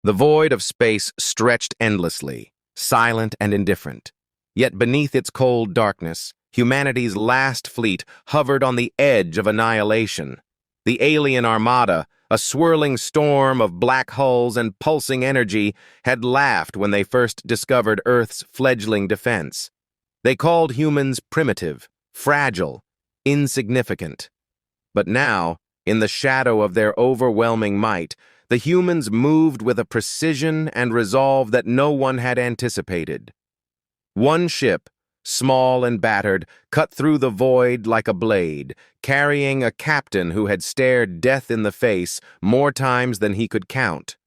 The void of space stretched endlessly, silent and indifferent. Yet beneath its cold darkness, humanity's last fleet hovered on the edge of annihilation. The alien Armada, a swirling storm of black hulls and pulsing energy, had laughed when they first discovered Earth's fledgling defense. They called humans primitive, fragile, insignificant. But now, in the shadow of their overwhelming might, the humans moved with a precision and resolve that no one had anticipated. One ship, small and battered, cut through the void like a blade, carrying a captain who had stared death in the face more times than he could count.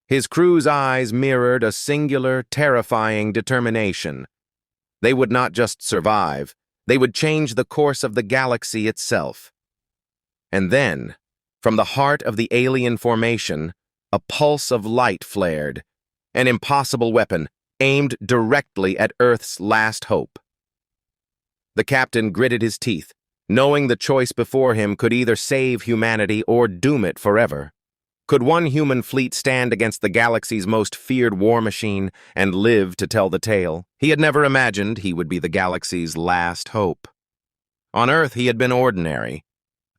His crew's eyes mirrored a singular, terrifying determination. They would not just survive, they would change the course of the galaxy itself. And then, from the heart of the alien formation, a pulse of light flared, an impossible weapon aimed directly at Earth's last hope. The captain gritted his teeth, knowing the choice before him could either save humanity or doom it forever. Could one human fleet stand against the galaxy's most feared war machine and live to tell the tale? He had never imagined he would be the galaxy's last hope. On Earth, he had been ordinary,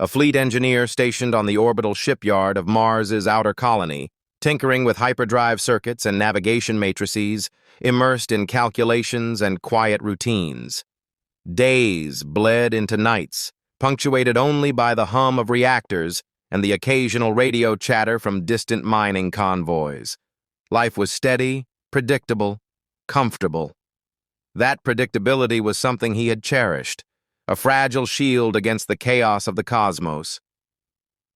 a fleet engineer stationed on the orbital shipyard of Mars's outer colony, tinkering with hyperdrive circuits and navigation matrices, immersed in calculations and quiet routines. Days bled into nights, punctuated only by the hum of reactors and the occasional radio chatter from distant mining convoys. Life was steady, predictable, comfortable. That predictability was something he had cherished, a fragile shield against the chaos of the cosmos.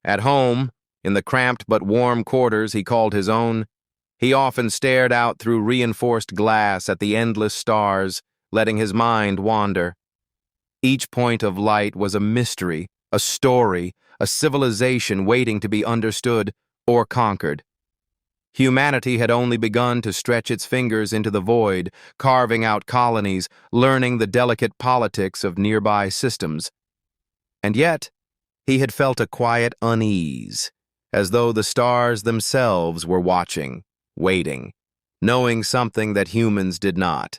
At home, in the cramped but warm quarters he called his own, he often stared out through reinforced glass at the endless stars, letting his mind wander. Each point of light was a mystery, a story, a civilization waiting to be understood or conquered. Humanity had only begun to stretch its fingers into the void, carving out colonies, learning the delicate politics of nearby systems. And yet, he had felt a quiet unease, as though the stars themselves were watching, waiting, knowing something that humans did not.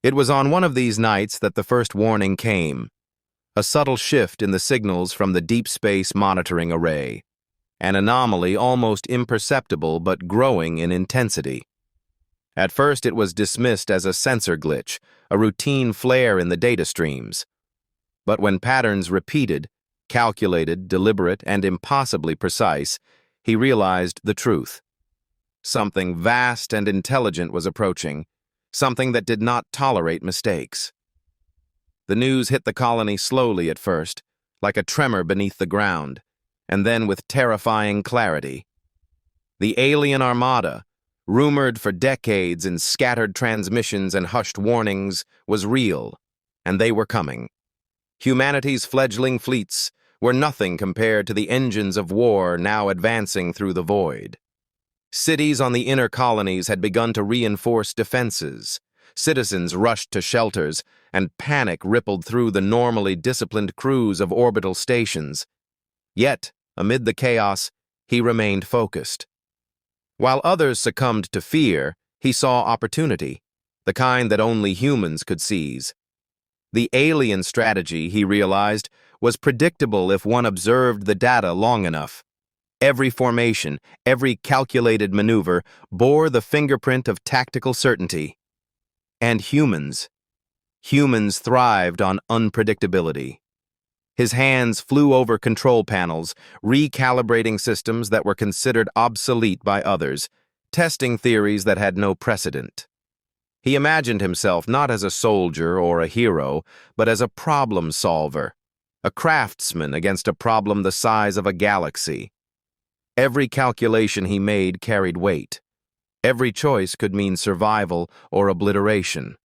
It was on one of these nights that the first warning came, a subtle shift in the signals from the deep space monitoring array. An anomaly almost imperceptible but growing in intensity. At first it was dismissed as a sensor glitch, a routine flare in the data streams. But when patterns repeated, calculated, deliberate, and impossibly precise, he realized the truth. Something vast and intelligent was approaching, something that did not tolerate mistakes. The news hit the colony slowly at first, like a tremor beneath the ground, and then with terrifying clarity. The alien Armada, rumored for decades in scattered transmissions and hushed warnings, was real, and they were coming. Humanity's fledgling fleets were nothing compared to the engines of war now advancing through the void. Cities on the inner colonies had begun to reinforce defenses. Citizens rushed to shelters, and panic rippled through the normally disciplined crews of orbital stations. Yet, amid the chaos, he remained focused. While others succumbed to fear, he saw opportunity, the kind that only humans could seize. The alien strategy, he realized, was predictable if one observed the data long enough. Every formation, every calculated maneuver bore the fingerprint of tactical certainty. And humans thrived on unpredictability. His hands flew over control panels, recalibrating systems that were considered obsolete by others, testing theories that had no precedent. He imagined himself not as a soldier or a hero, but as a problem solver, a craftsman against a problem the size of a galaxy. Every calculation he made carried weight. Every choice could mean survival or obliteration.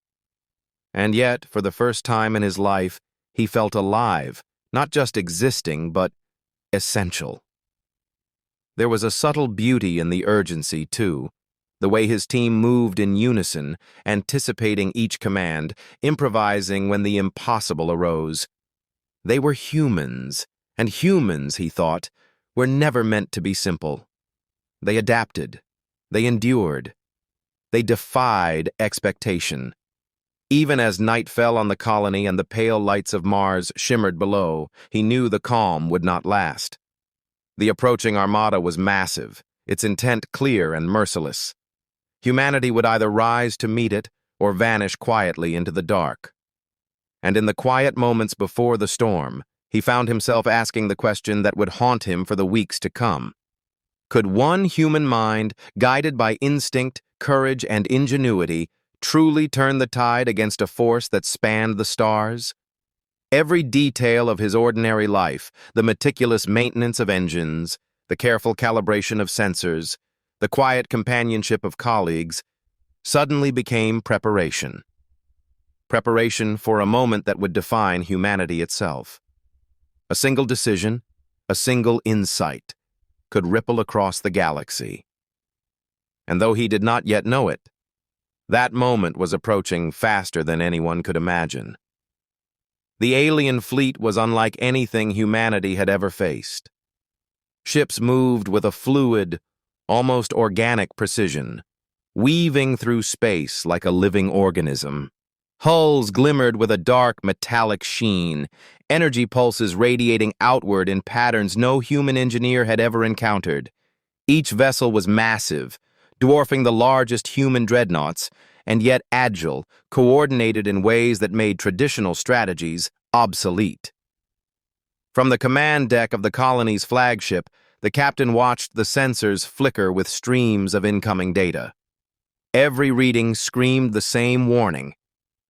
And yet, for the first time in his life, he felt alive, not just existing, but essential. There was a subtle beauty in the urgency, too, the way his team moved in unison, anticipating each command, improvising when the impossible arose. They were humans, and humans, he thought, were never meant to be simple. They adapted. They endured. They defied expectation. Even as night fell on the colony and the pale lights of Mars shimmered below, he knew the calm would not last. The approaching Armada was massive, its intent clear and merciless. Humanity would either rise to meet it or vanish quietly into the dark. And in the quiet moments before the storm, he found himself asking the question that would haunt him for the weeks to come. Could one human mind, guided by instinct, courage, and ingenuity, truly turn the tide against a force that spanned the stars? Every detail of his ordinary life, the meticulous maintenance of engines, the careful calibration of sensors, the quiet companionship of colleagues, suddenly became preparation. Preparation for a moment that would define humanity itself. A single decision, a single insight, could ripple across the galaxy. And though he did not yet know it, that moment was approaching faster than anyone could imagine. The alien fleet was unlike anything humanity had ever faced. Ships moved with a fluid, almost organic precision, weaving through space like a living organism. Hulls glimmered with a dark, metallic sheen, energy pulses radiating outward in patterns no human engineer had ever encountered. Each vessel was massive, dwarfing the largest human dreadnoughts, and yet agile, coordinated in ways that made traditional strategies obsolete. From the command deck of the colony's flagship, the captain watched the sensors flicker with streams of incoming data. Every reading screamed the same warning.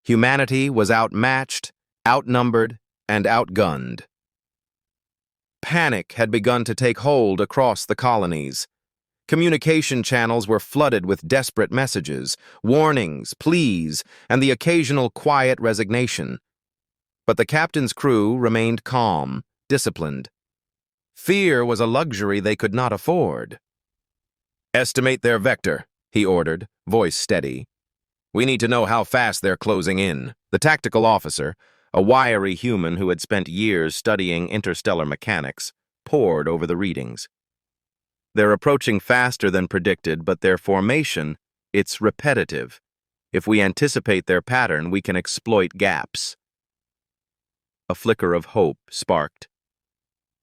Humanity was outmatched, outnumbered, and outgunned. Panic had begun to take hold across the colonies. Communication channels were flooded with desperate messages, warnings, pleas, and the occasional quiet resignation. But the captain's crew remained calm, disciplined. Fear was a luxury they could not afford. "Estimate their vector," he ordered, voice steady. "We need to know how fast they're closing in." The tactical officer, a wiry human who had spent years studying interstellar mechanics, pored over the readings. "They're approaching faster than predicted, but their formation, it's repetitive. If we anticipate their pattern, we can exploit gaps." A flicker of hope sparked.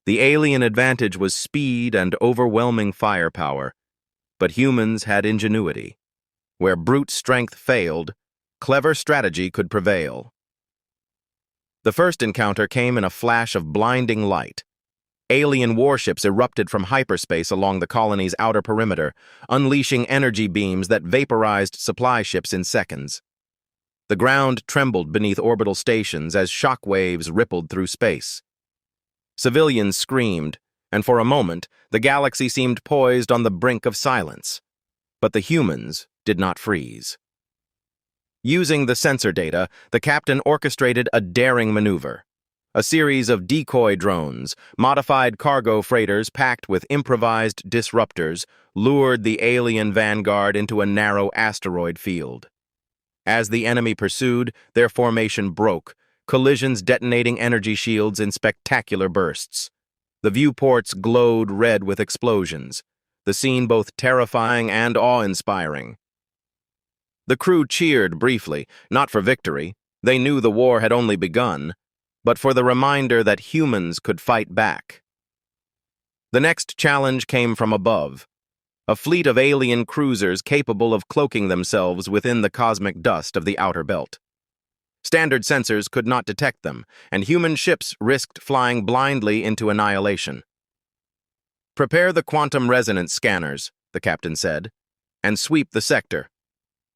The alien advantage was speed and overwhelming firepower, but humans had ingenuity. Where brute strength failed, clever strategy could prevail. The first encounter came in a flash of blinding light. Alien warships erupted from hyperspace along the colony's outer perimeter, unleashing energy beams that vaporized supply ships in seconds. The ground trembled beneath orbital stations as shock waves rippled through space. Civilians screamed, and for a moment, the galaxy seemed poised on the brink of silence. But the humans did not freeze. Using the sensor data, the captain orchestrated a daring maneuver. A series of decoy drones, modified cargo freighters packed with improvised disruptors, lured the alien vanguard into a narrow asteroid field. As the enemy pursued, their formation broke, collisions detonating energy shields in spectacular bursts. The viewports glowed red with explosions, the scene both terrifying and awe-inspiring. The crew cheered briefly, not for victory. They knew the war had only begun, but for the reminder that humans could fight back. The next challenge came from above. A fleet of alien cruisers capable of cloaking themselves within the cosmic dust of the outer belt. Standard sensors could not detect them, and human ships risked flying blindly into annihilation. "Prepare the quantum resonance scanners," the captain said, "and sweep the sector.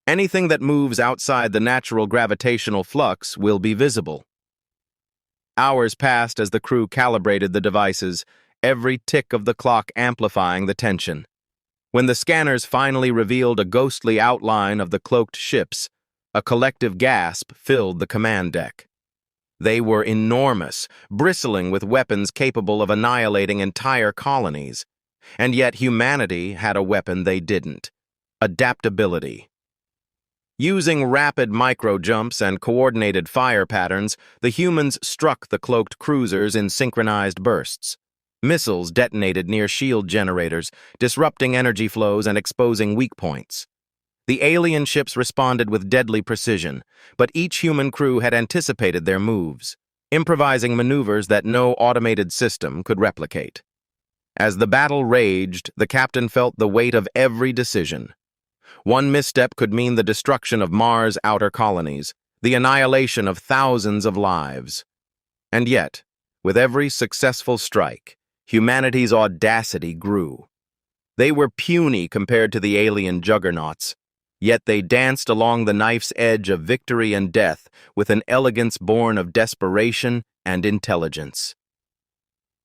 Anything that moves outside the natural gravitational flux will be visible." Hours passed as the crew calibrated the devices, every tick of the clock amplifying the tension. When the scanners finally revealed a ghostly outline of the cloaked ships, a collective gasp filled the command deck. They were enormous, bristling with weapons capable of annihilating entire colonies. And yet humanity had a weapon they didn't: adaptability. Using rapid micro-jumps and coordinated fire patterns, the humans struck the cloaked cruisers in synchronized bursts. Missiles detonated near shield generators, disrupting energy flows and exposing weak points. The alien ships responded with deadly precision, but each human crew had anticipated their moves, improvising maneuvers that no automated system could replicate. As the battle raged, the captain felt the weight of every decision. One misstep could mean the destruction of Mars' outer colonies, the annihilation of thousands of lives. And yet, with every successful strike, humanity's audacity grew. They were puny compared to the alien juggernauts, yet they danced along the knife's edge of victory and death with an elegance born of desperation and intelligence.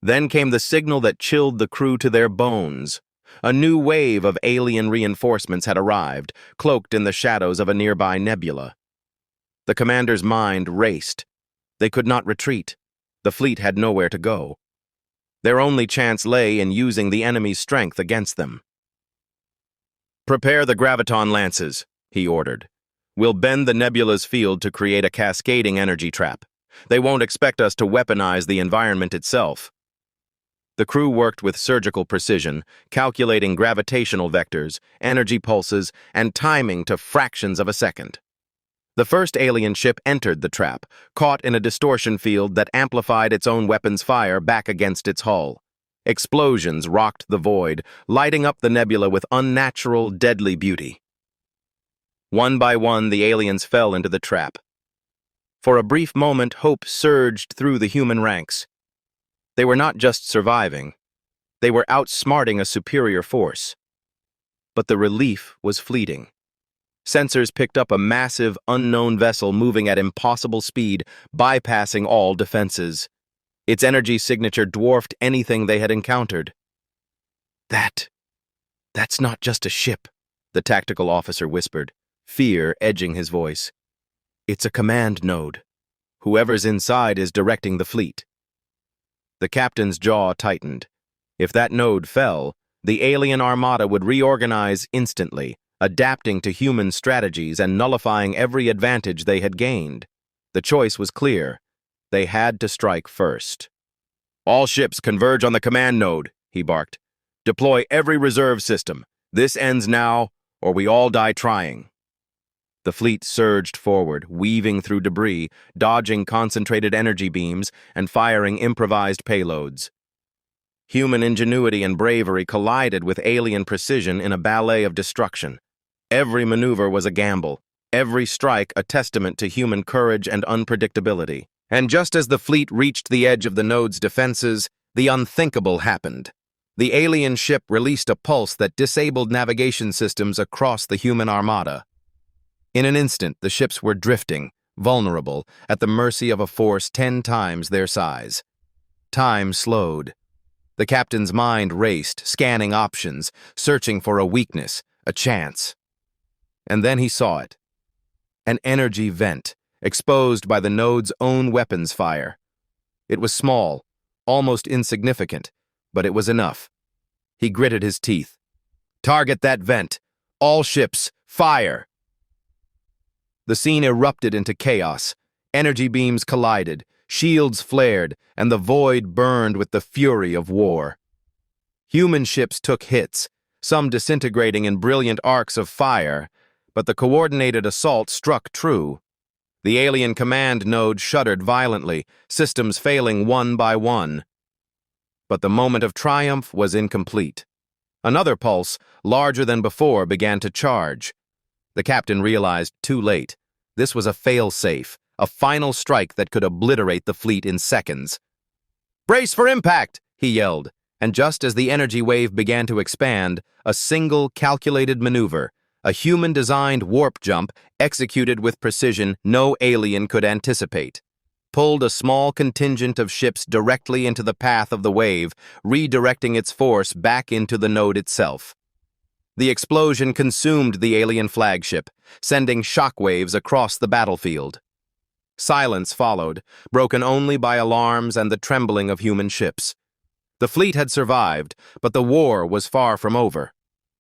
Then came the signal that chilled the crew to their bones. A new wave of alien reinforcements had arrived, cloaked in the shadows of a nearby nebula. The commander's mind raced. They could not retreat. The fleet had nowhere to go. Their only chance lay in using the enemy's strength against them. "Prepare the graviton lances," he ordered. "We'll bend the nebula's field to create a cascading energy trap. They won't expect us to weaponize the environment itself." The crew worked with surgical precision, calculating gravitational vectors, energy pulses, and timing to fractions of a second. The first alien ship entered the trap, caught in a distortion field that amplified its own weapon's fire back against its hull. Explosions rocked the void, lighting up the nebula with unnatural, deadly beauty. One by one, the aliens fell into the trap. For a brief moment, hope surged through the human ranks. They were not just surviving. They were outsmarting a superior force. But the relief was fleeting. Sensors picked up a massive, unknown vessel moving at impossible speed, bypassing all defenses. Its energy signature dwarfed anything they had encountered. That's not just a ship," the tactical officer whispered, fear edging his voice. "It's a command node. Whoever's inside is directing the fleet." The captain's jaw tightened. If that node fell, the alien armada would reorganize instantly, adapting to human strategies and nullifying every advantage they had gained. The choice was clear. They had to strike first. "All ships converge on the command node," he barked. "Deploy every reserve system. This ends now, or we all die trying." The fleet surged forward, weaving through debris, dodging concentrated energy beams, and firing improvised payloads. Human ingenuity and bravery collided with alien precision in a ballet of destruction. Every maneuver was a gamble, every strike a testament to human courage and unpredictability. And just as the fleet reached the edge of the node's defenses, the unthinkable happened. The alien ship released a pulse that disabled navigation systems across the human armada. In an instant, the ships were drifting, vulnerable, at the mercy of a force 10 times their size. Time slowed. The captain's mind raced, scanning options, searching for a weakness, a chance. And then he saw it. An energy vent, exposed by the node's own weapons fire. It was small, almost insignificant, but it was enough. He gritted his teeth. "Target that vent! All ships, fire!" The scene erupted into chaos. Energy beams collided, shields flared, and the void burned with the fury of war. Human ships took hits, some disintegrating in brilliant arcs of fire, but the coordinated assault struck true. The alien command node shuddered violently, systems failing one by one. But the moment of triumph was incomplete. Another pulse, larger than before, began to charge. The captain realized too late. This was a fail-safe, a final strike that could obliterate the fleet in seconds. "Brace for impact!" he yelled, and just as the energy wave began to expand, a single calculated maneuver, a human-designed warp jump executed with precision no alien could anticipate, pulled a small contingent of ships directly into the path of the wave, redirecting its force back into the node itself. The explosion consumed the alien flagship, sending shockwaves across the battlefield. Silence followed, broken only by alarms and the trembling of human ships. The fleet had survived, but the war was far from over.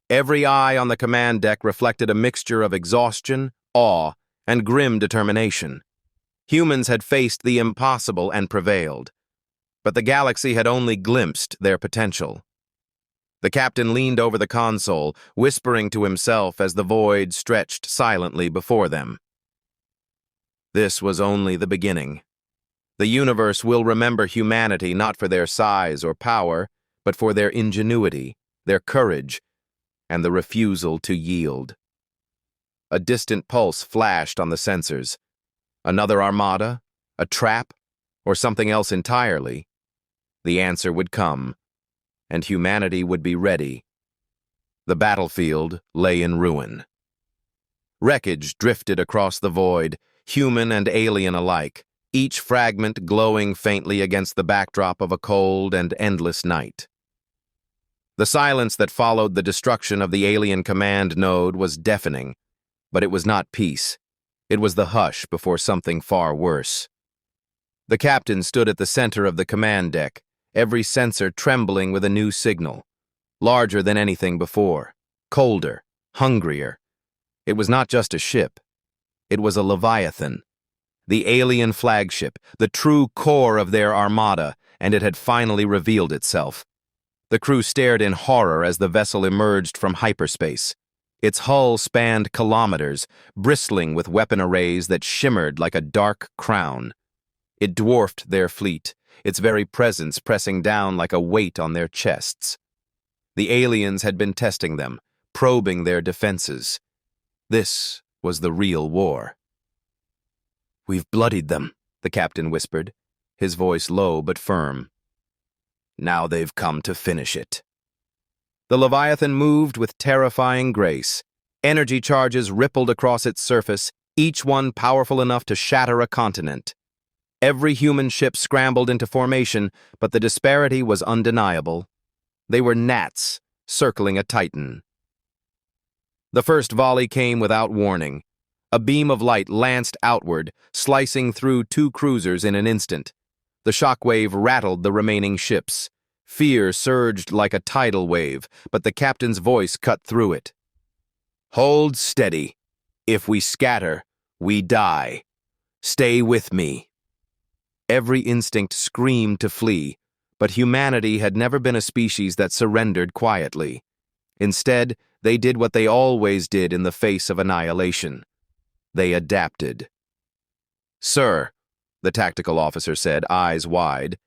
Every eye on the command deck reflected a mixture of exhaustion, awe, and grim determination. Humans had faced the impossible and prevailed. but the galaxy had only glimpsed their potential. The captain leaned over the console, whispering to himself as the void stretched silently before them. This was only the beginning. The universe will remember humanity not for their size or power, but for their ingenuity, their courage, and the refusal to yield. A distant pulse flashed on the sensors. Another armada? A trap? Or something else entirely? The answer would come, and humanity would be ready. The battlefield lay in ruin. Wreckage drifted across the void, human and alien alike, each fragment glowing faintly against the backdrop of a cold and endless night. The silence that followed the destruction of the alien command node was deafening, but it was not peace. It was the hush before something far worse. The captain stood at the center of the command deck, every sensor trembling with a new signal, larger than anything before, colder, hungrier. It was not just a ship. It was a Leviathan, the alien flagship, the true core of their armada, and it had finally revealed itself. The crew stared in horror as the vessel emerged from hyperspace. Its hull spanned kilometers, bristling with weapon arrays that shimmered like a dark crown. It dwarfed their fleet, its very presence pressing down like a weight on their chests. The aliens had been testing them, probing their defenses. This was the real war. "We've bloodied them," the captain whispered, his voice low but firm. "Now they've come to finish it." The Leviathan moved with terrifying grace. Energy charges rippled across its surface, each one powerful enough to shatter a continent. Every human ship scrambled into formation, but the disparity was undeniable. They were gnats circling a titan. The first volley came without warning. A beam of light lanced outward, slicing through two cruisers in an instant. The shockwave rattled the remaining ships. Fear surged like a tidal wave, but the captain's voice cut through it. "Hold steady. If we scatter, we die. Stay with me." Every instinct screamed to flee, but humanity had never been a species that surrendered quietly. Instead, they did what they always did in the face of annihilation. They adapted. "Sir," the tactical officer said, eyes wide,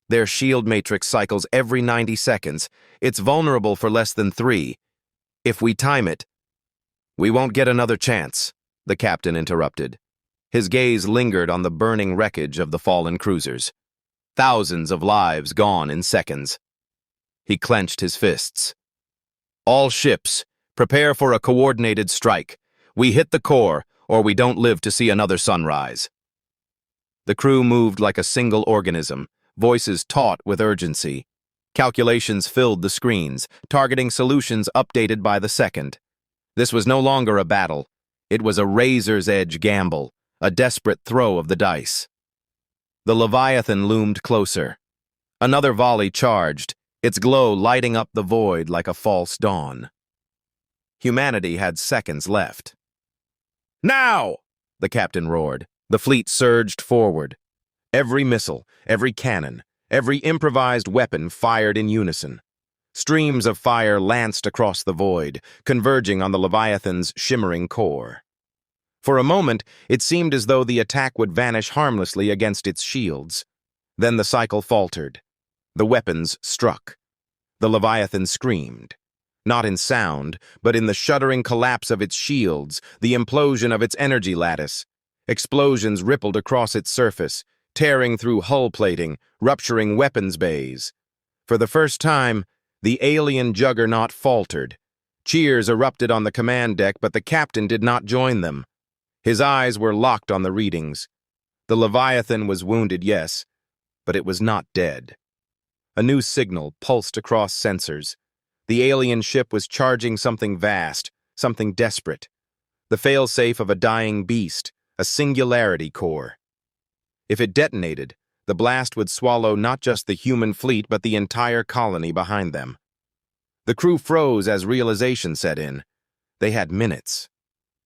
"their shield matrix cycles every 90 seconds. It's vulnerable for less than 3. If we time it—" "We won't get another chance," the captain interrupted. His gaze lingered on the burning wreckage of the fallen cruisers. Thousands of lives gone in seconds. He clenched his fists. "All ships, prepare for a coordinated strike. We hit the core, or we don't live to see another sunrise." The crew moved like a single organism, voices taut with urgency. Calculations filled the screens, targeting solutions updated by the second. This was no longer a battle. It was a razor's-edge gamble, a desperate throw of the dice. The Leviathan loomed closer. Another volley charged, its glow lighting up the void like a false dawn. Humanity had seconds left. "Now!" the captain roared. The fleet surged forward. Every missile, every cannon, every improvised weapon fired in unison. Streams of fire lanced across the void, converging on the Leviathan's shimmering core. For a moment, it seemed as though the attack would vanish harmlessly against its shields. Then the cycle faltered. The weapons struck. The Leviathan screamed. Not in sound, but in the shuddering collapse of its shields, the implosion of its energy lattice. Explosions rippled across its surface, tearing through hull plating, rupturing weapons bays. For the first time, the alien juggernaut faltered. Cheers erupted on the command deck, but the captain did not join them. His eyes were locked on the readings. The Leviathan was wounded, yes, but it was not dead. A new signal pulsed across sensors. The alien ship was charging something vast, something desperate. The failsafe of a dying beast, a singularity core. If it detonated, the blast would swallow not just the human fleet but the entire colony behind them. The crew froze as realization set in. They had minutes.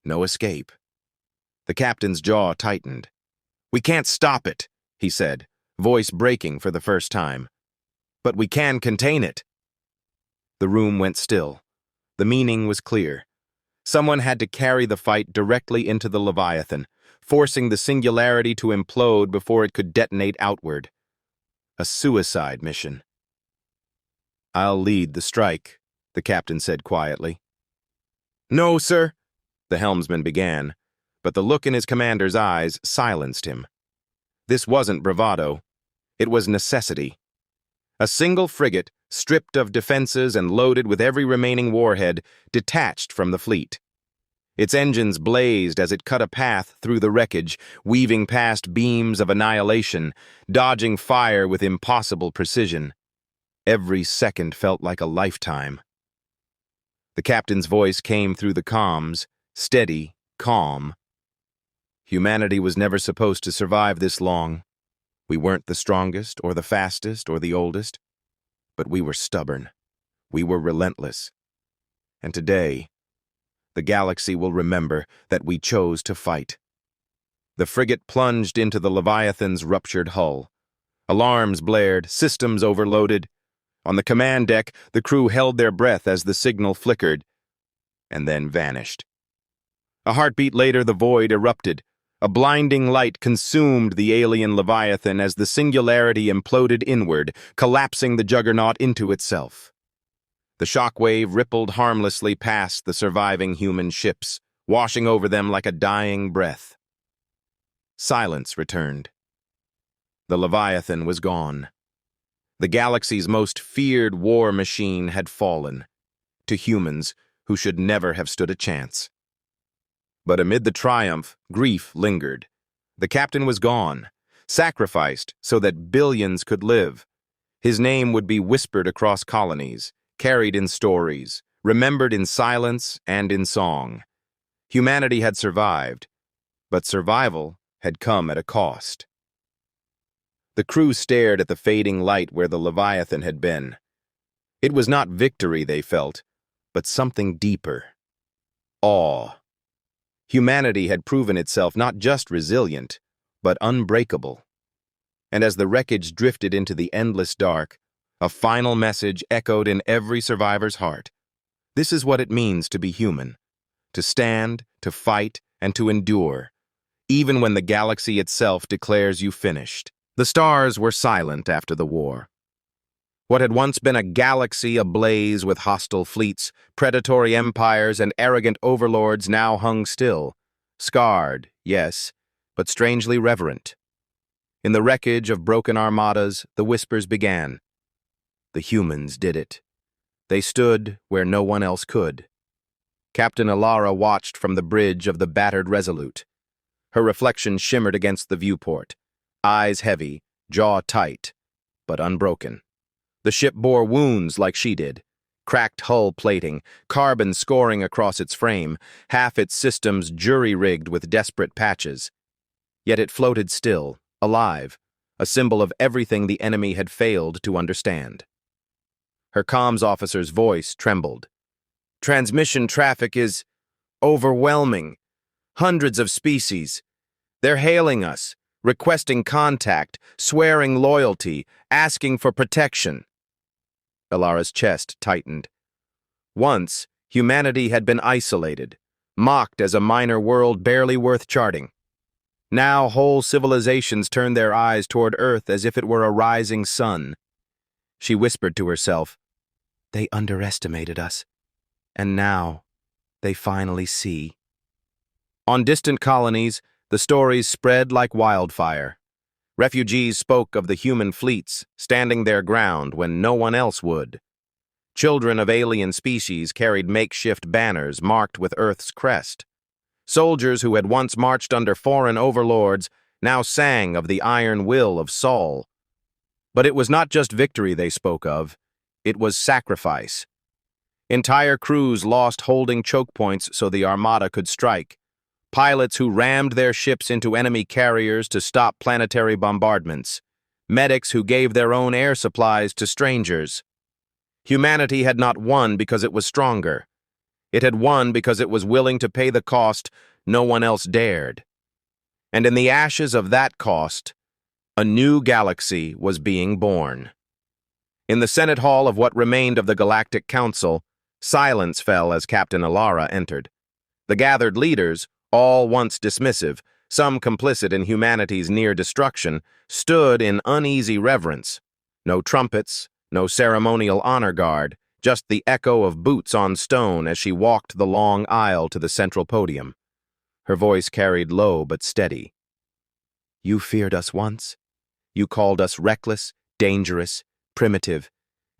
No escape. The captain's jaw tightened. "We can't stop it," he said, voice breaking for the first time. "But we can contain it." The room went still. The meaning was clear. Someone had to carry the fight directly into the Leviathan, forcing the singularity to implode before it could detonate outward. A suicide mission. "I'll lead the strike," the captain said quietly. "No, sir," the helmsman began, but the look in his commander's eyes silenced him. This wasn't bravado. It was necessity. A single frigate, stripped of defenses and loaded with every remaining warhead, detached from the fleet. Its engines blazed as it cut a path through the wreckage, weaving past beams of annihilation, dodging fire with impossible precision. Every second felt like a lifetime. The captain's voice came through the comms, steady, calm. "Humanity was never supposed to survive this long. We weren't the strongest, or the fastest, or the oldest. But we were stubborn. We were relentless. And today, the galaxy will remember that we chose to fight." The frigate plunged into the Leviathan's ruptured hull. Alarms blared, systems overloaded. On the command deck, the crew held their breath as the signal flickered, and then vanished. A heartbeat later, the void erupted. A blinding light consumed the alien Leviathan as the singularity imploded inward, collapsing the juggernaut into itself. The shockwave rippled harmlessly past the surviving human ships, washing over them like a dying breath. Silence returned. The Leviathan was gone. The galaxy's most feared war machine had fallen, to humans who should never have stood a chance. But amid the triumph, grief lingered. The captain was gone, sacrificed so that billions could live. His name would be whispered across colonies, carried in stories, remembered in silence and in song. Humanity had survived, but survival had come at a cost. The crew stared at the fading light where the Leviathan had been. It was not victory they felt, but something deeper. Awe. Humanity had proven itself not just resilient, but unbreakable. And as the wreckage drifted into the endless dark, a final message echoed in every survivor's heart. This is what it means to be human. To stand, to fight, and to endure, even when the galaxy itself declares you finished. The stars were silent after the war. What had once been a galaxy ablaze with hostile fleets, predatory empires, and arrogant overlords now hung still. Scarred, yes, but strangely reverent. In the wreckage of broken armadas, the whispers began. The humans did it. They stood where no one else could. Captain Alara watched from the bridge of the battered Resolute. Her reflection shimmered against the viewport, eyes heavy, jaw tight, but unbroken. The ship bore wounds like she did. Cracked hull plating, carbon scoring across its frame, half its systems jury-rigged with desperate patches. Yet it floated still, alive, a symbol of everything the enemy had failed to understand. Her comms officer's voice trembled. "Transmission traffic is overwhelming. Hundreds of species. They're hailing us, requesting contact, swearing loyalty, asking for protection." Alara's chest tightened. Once, humanity had been isolated, mocked as a minor world barely worth charting. Now whole civilizations turned their eyes toward Earth as if it were a rising sun. She whispered to herself, "They underestimated us, and now they finally see." On distant colonies, the stories spread like wildfire. Refugees spoke of the human fleets standing their ground when no one else would. Children of alien species carried makeshift banners marked with Earth's crest. Soldiers who had once marched under foreign overlords now sang of the iron will of Saul. But it was not just victory they spoke of, it was sacrifice. Entire crews lost holding choke points so the Armada could strike. Pilots who rammed their ships into enemy carriers to stop planetary bombardments. Medics who gave their own air supplies to strangers. Humanity had not won because it was stronger. It had won because it was willing to pay the cost no one else dared. And in the ashes of that cost, A new galaxy was being born. In the Senate Hall of what remained of the Galactic Council, silence fell as Captain Alara entered. The gathered leaders, all once dismissive, some complicit in humanity's near destruction, stood in uneasy reverence. No trumpets, no ceremonial honor guard, just the echo of boots on stone as she walked the long aisle to the central podium. Her voice carried low but steady. "You feared us once. You called us reckless, dangerous, primitive,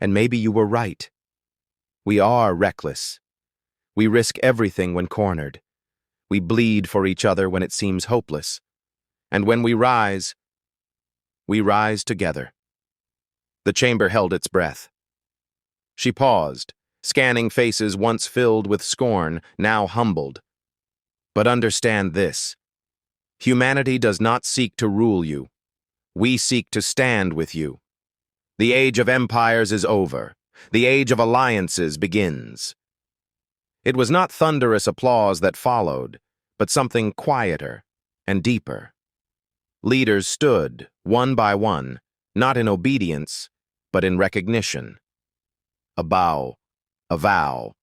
and maybe you were right. We are reckless. We risk everything when cornered. We bleed for each other when it seems hopeless. And when we rise together." The chamber held its breath. She paused, scanning faces once filled with scorn, now humbled. But understand this. Humanity does not seek to rule you. We seek to stand with you. The age of empires is over. The age of alliances begins. It was not thunderous applause that followed, but something quieter and deeper. Leaders stood, one by one, not in obedience, but in recognition. A bow, a vow,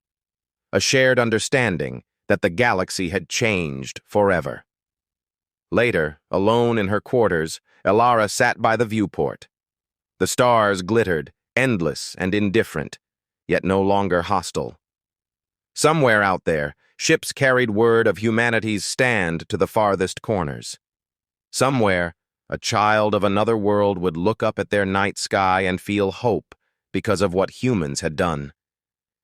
a shared understanding that the galaxy had changed forever. Later, alone in her quarters, Alara sat by the viewport. The stars glittered, endless and indifferent, yet no longer hostile. Somewhere out there, ships carried word of humanity's stand to the farthest corners. Somewhere, a child of another world would look up at their night sky and feel hope because of what humans had done.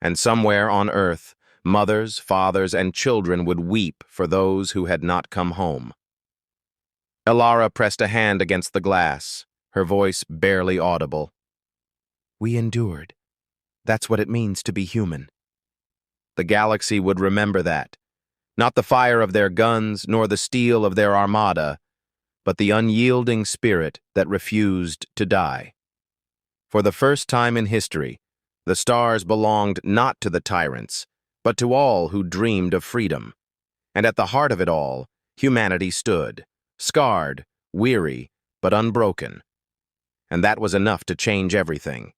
And somewhere on Earth, mothers, fathers, and children would weep for those who had not come home. Alara pressed a hand against the glass, her voice barely audible. "We endured. That's what it means to be human." The galaxy would remember that. Not the fire of their guns, nor the steel of their armada, but the unyielding spirit that refused to die. For the first time in history, the stars belonged not to the tyrants, but to all who dreamed of freedom. And at the heart of it all, humanity stood, scarred, weary, but unbroken. And that was enough to change everything.